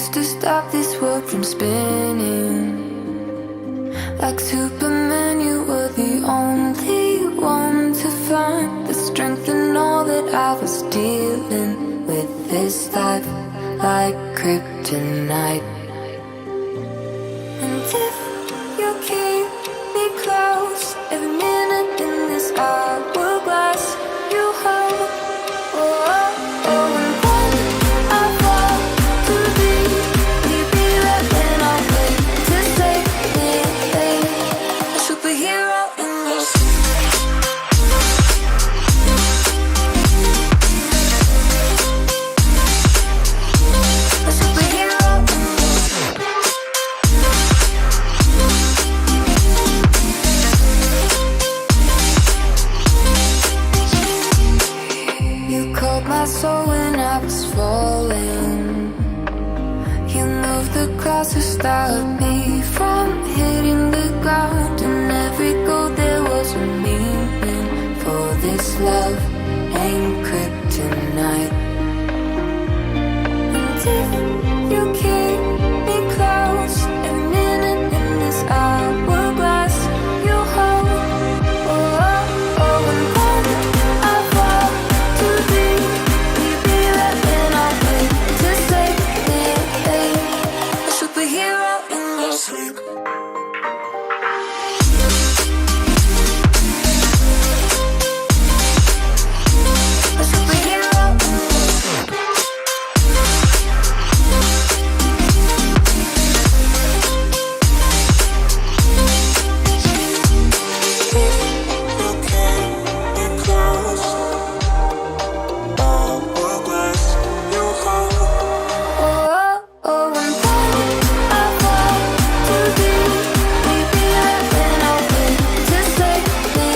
used to stop this world from spinning. Like Superman, you were the only one to find the strength in all that I was dealing with this life, like kryptonite. And if you keep me close, every minute in this hourglass you hold. Oh, oh, oh, and when I fall to leave, will you be there when I wait to save me? A superhero in your a superhero in you called my soul when I was falling. You moved the clouds to stop me from hitting the ground. And every goal there was a meaning. For this love ain't kryptonite. And if you keep me close, every minute in this hourglass you hold. Oh, oh, oh, and when I fall to leave, will you be there when I wait to save me? A superhero in your sleep. A superhero in your sleep. Oh, oh, and when I fall to leave, will you be there when I wait to save me?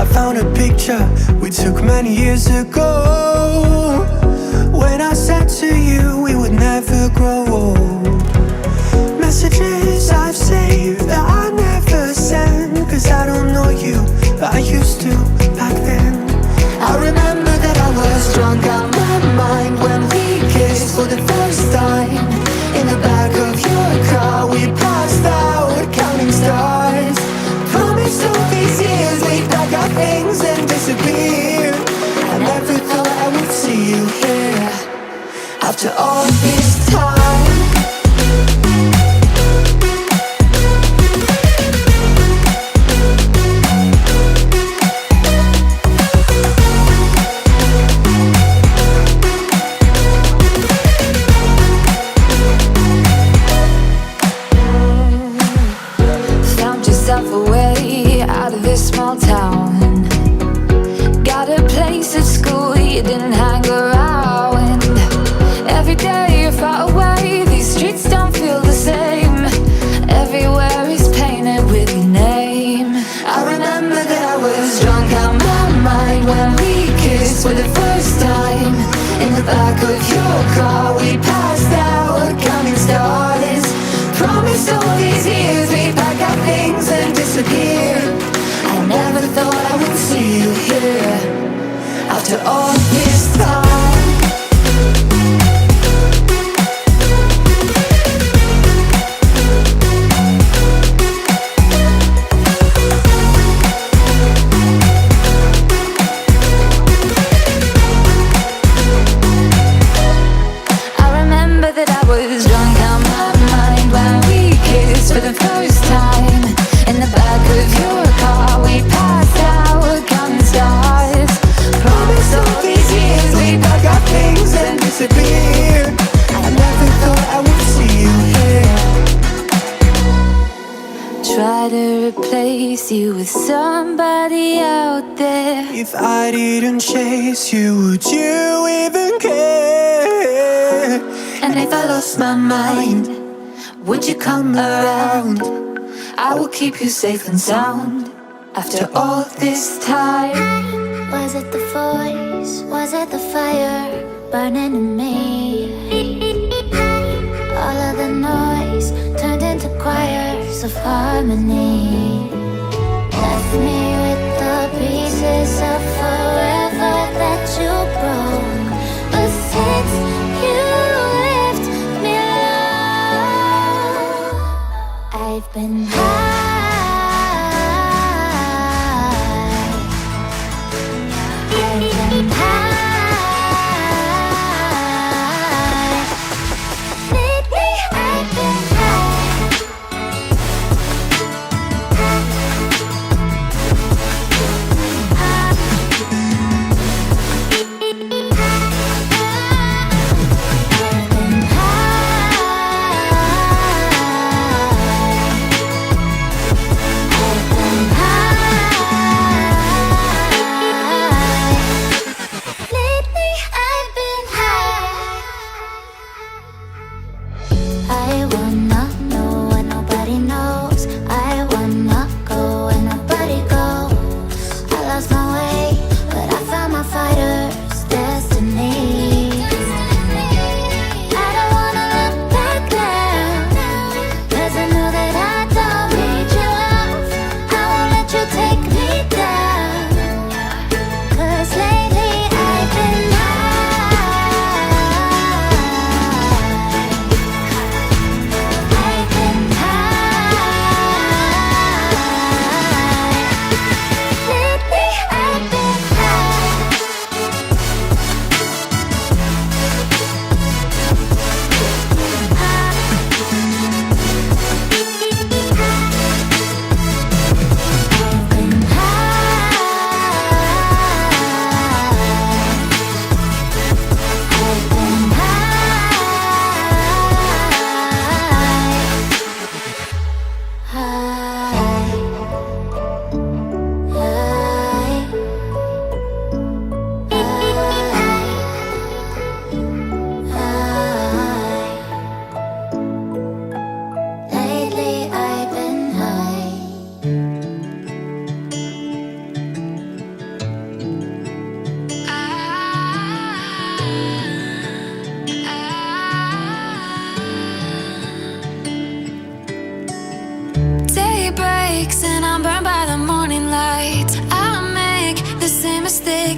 I found a picture we took many years ago, when I said to you we would never grow old. Messages I've saved that I never sent, cause I don't know you, but I used to back then. I remember that I was drunk out my mind when we kissed for the first time. In the back of your car we passed out counting stars. Promised all these years we'd pack our things and disappear. I never thought I would see you here after all this time. Found yourself a way out of this small town. Got a place at school you didn't hang around. Every day you're far away, these streets don't feel the same. Everywhere is painted with your name. I remember that I was drunk out my mind when we kissed for the first time. In the back of your car we passed out counting stars. Promised all these years we'd pack our things and disappear. I never thought I would see you here after all this time. for the first time. In the back of your car we passed out. replace you with somebody out there. If I didn't chase you, would you even care? And if I lost my mind, would you come around? I will keep you safe and sound after all this time. Was it the voice? Was it the fire burning in me? All of the noise turned into choirs of harmony. Left me with the pieces of forever that you broke. But since you left me alone, I've been high.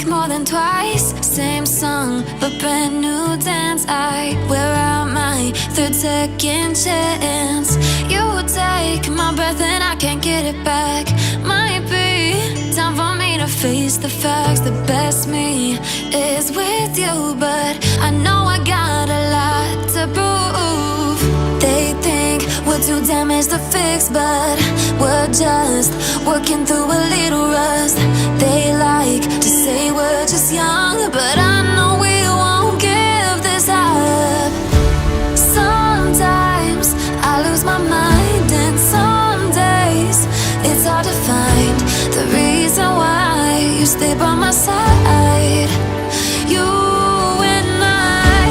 More than twice, same song, but brand new dance. I wear out my second chance. You take my breath and I can't get it back. Might be time for me to face the facts. The best me is with you, but I know I got a lot to prove. They think we're too damaged to fix, but we're just working through a little rust. They like to say we're just young, but I know we won't give this up. Sometimes I lose my mind, and some days it's hard to find the reason why you stay by my side. You and I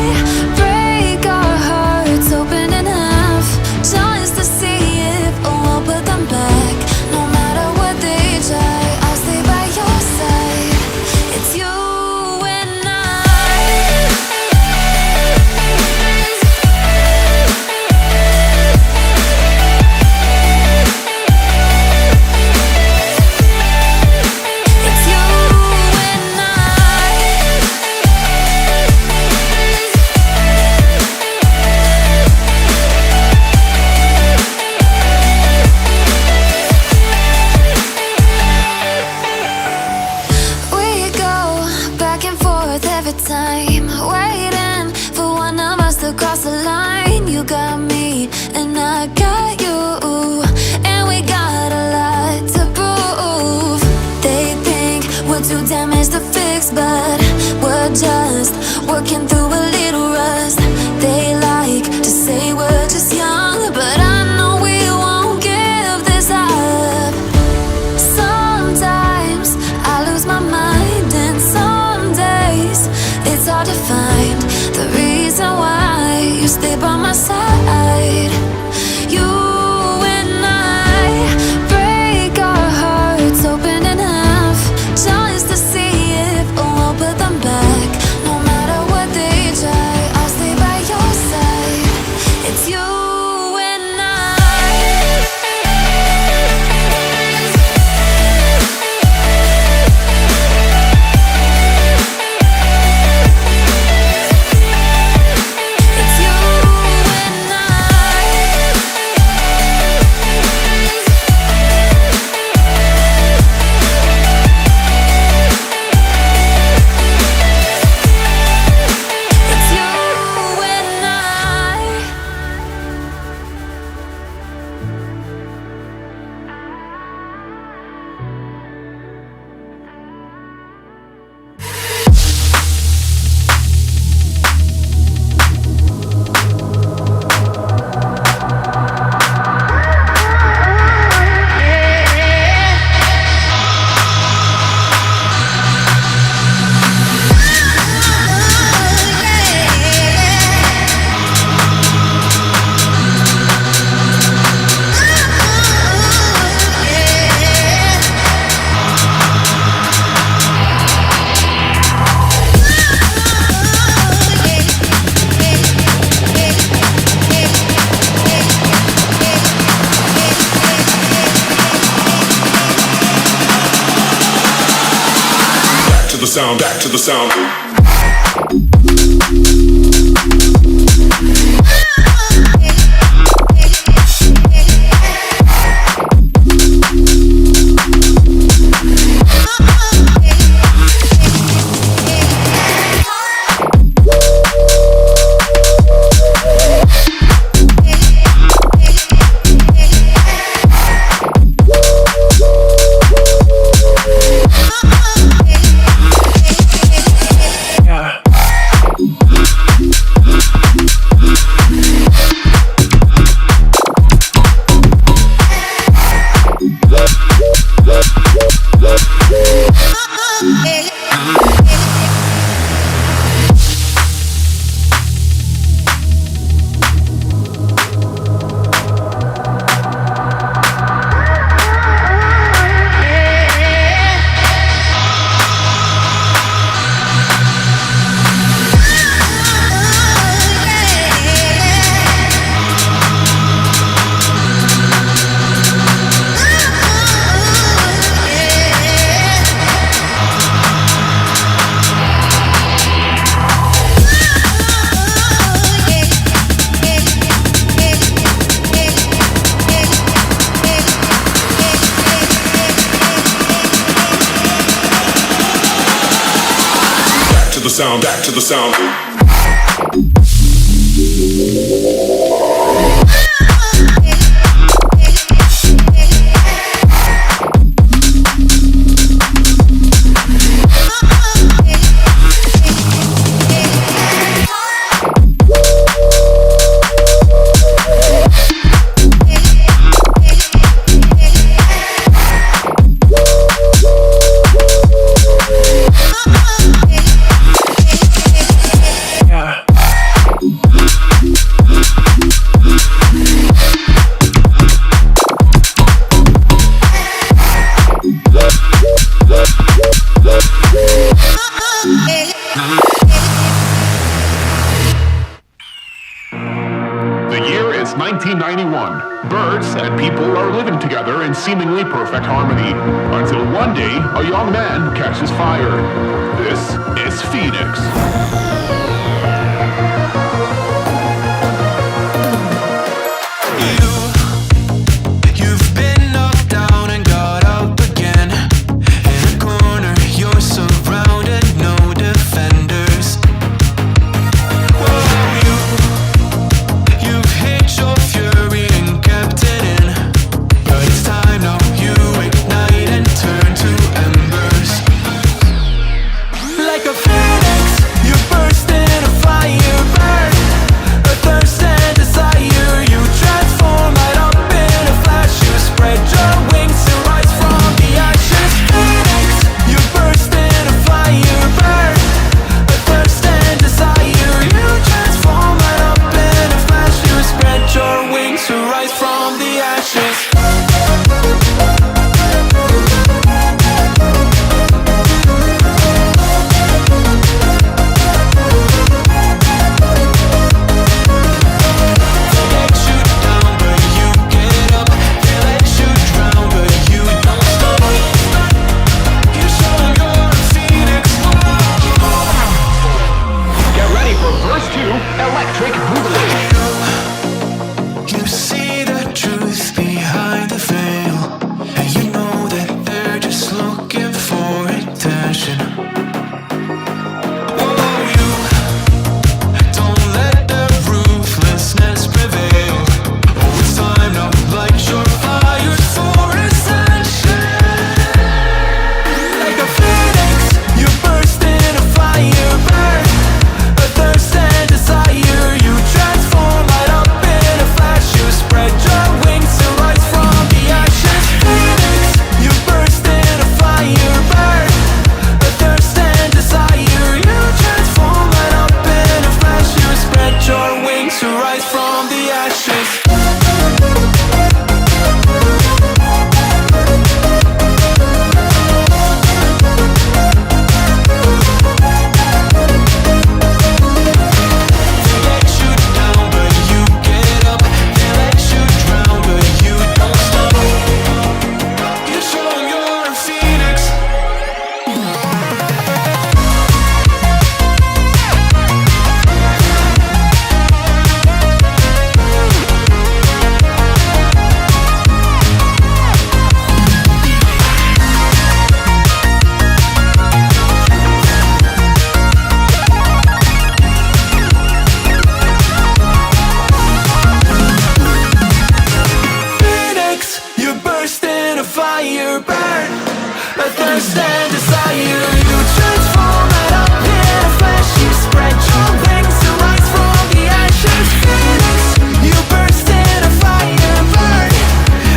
break our hearts open in half, just to see if we'll put them back. No matter what they try, I'll stay by your side. It's you and I. It's you and I. We go back and forth every time, waiting for one of us to cross the line. You got me and I got you, and we got a lot to prove. They think we're too damaged to fix, but we're just working through a little rust. They like to say we're just young, but I know we won't give this up. mind, the reason why you stay by my side. You and I break our hearts open in half, just to see if we'll put them back. No matter what they try, I'll stay by your side. It's you and I. It's you and I. It's you and I. Back to the sound, back to the sound. To the sound, back to the sound. The year is 1991. Birds and people are living together in seemingly perfect harmony, until one day a young man catches fire. This is Phoenix. You've been knocked down and got up again. In a corner, you're surrounded, no defenders. Whoa, you've hid your fury and kept it in. But it's time now, you ignite and turn to embers. Like a phoenix, you burn. thirst and desire. You transform right up in a flash. You spread your wings to rise from the ashes. Phoenix, you burst in a fire, burn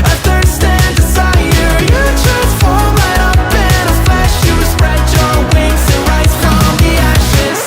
a thirst and desire. You transform right up in a flash. You spread your wings to rise from the ashes.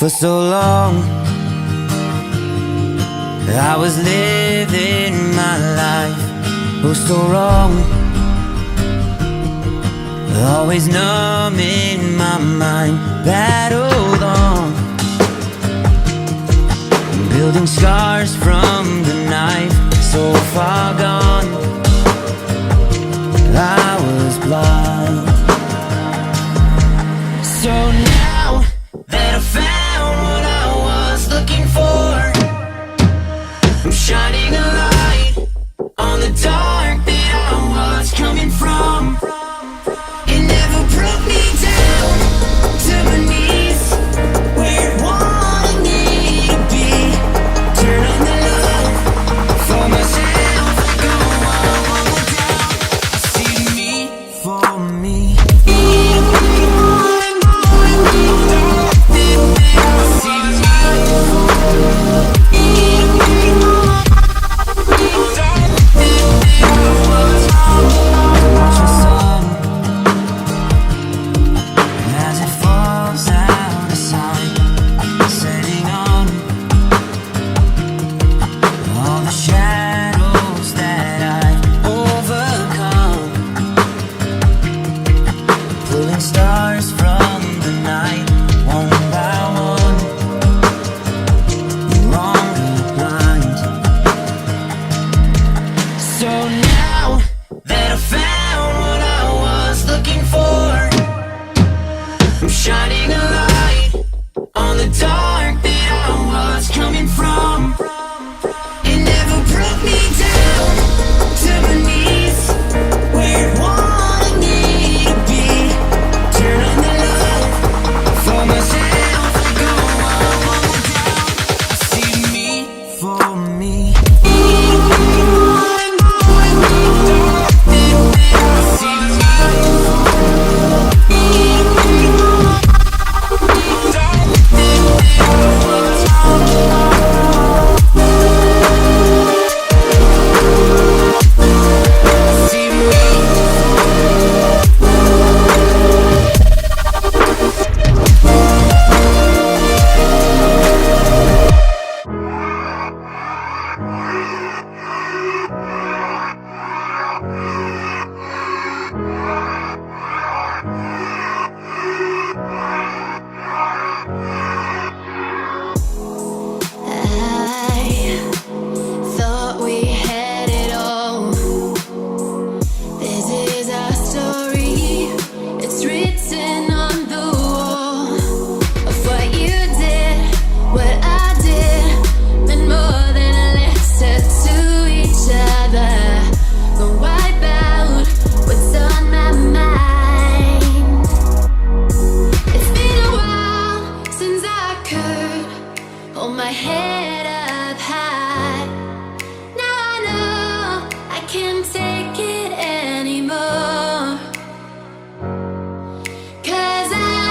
For so long I was living my life, oh so wrong, always numb in my mind, battled on. building scars from the night, so far gone. I was blind. So now that I found what I was looking for, I'm shining a light on the dark that I was coming from. It never brought me down to my knees, where it wanted me to be. Turn on the love for myself, go on, won't go down. See me for me. Stars from the night, one by one, no longer blind. So now that I found what I was looking for, I'm shining a light on the dark that I was coming from. It never brought me down to my knees, where it wanted me to be. Turn on the love for myself, go on, won't go down. See me for me. Hold my head up high. Now I know I can't take it anymore. 'Cause I'm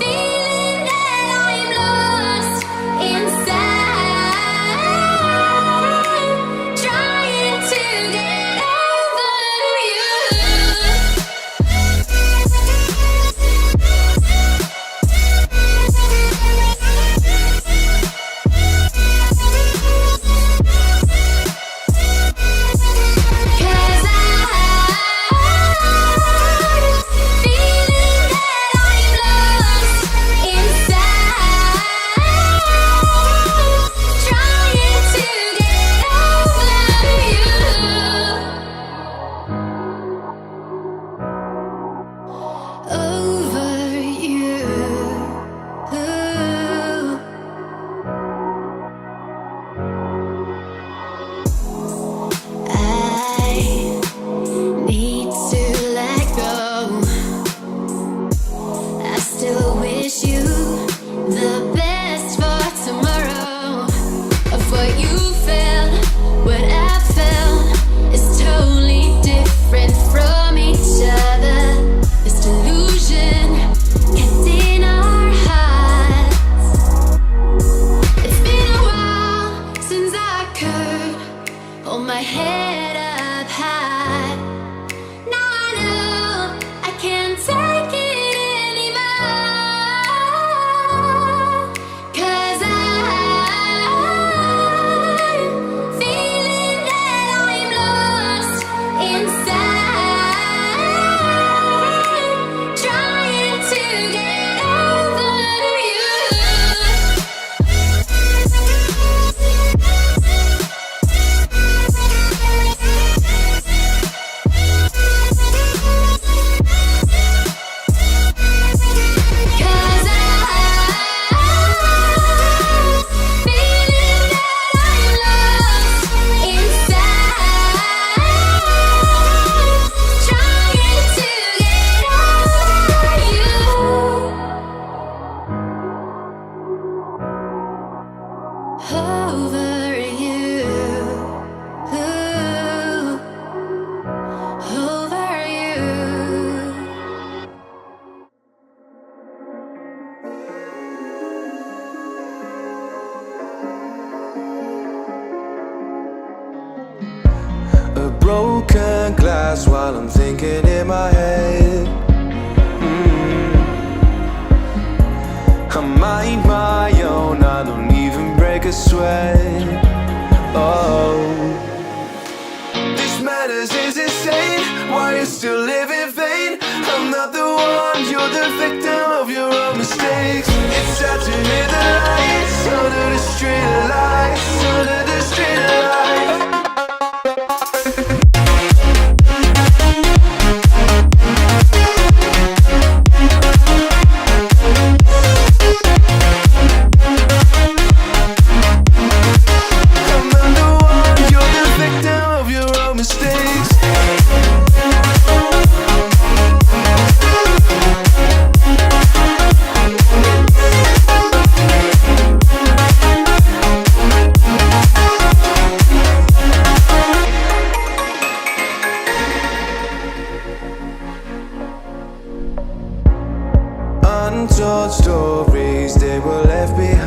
feeling that I'm lost inside, trying to get over you. Hold my head up high. Now I know I can't take it anymore. broken glass while I'm thinking in my head. I mind my own, I don't even break a sweat. Oh, this madness is insane. Why you still live in vain? I'm not the one, you're the victim of your own mistakes. It's sad to hear the lights under the street lights, under the street lights. Untold stories, they were left behind.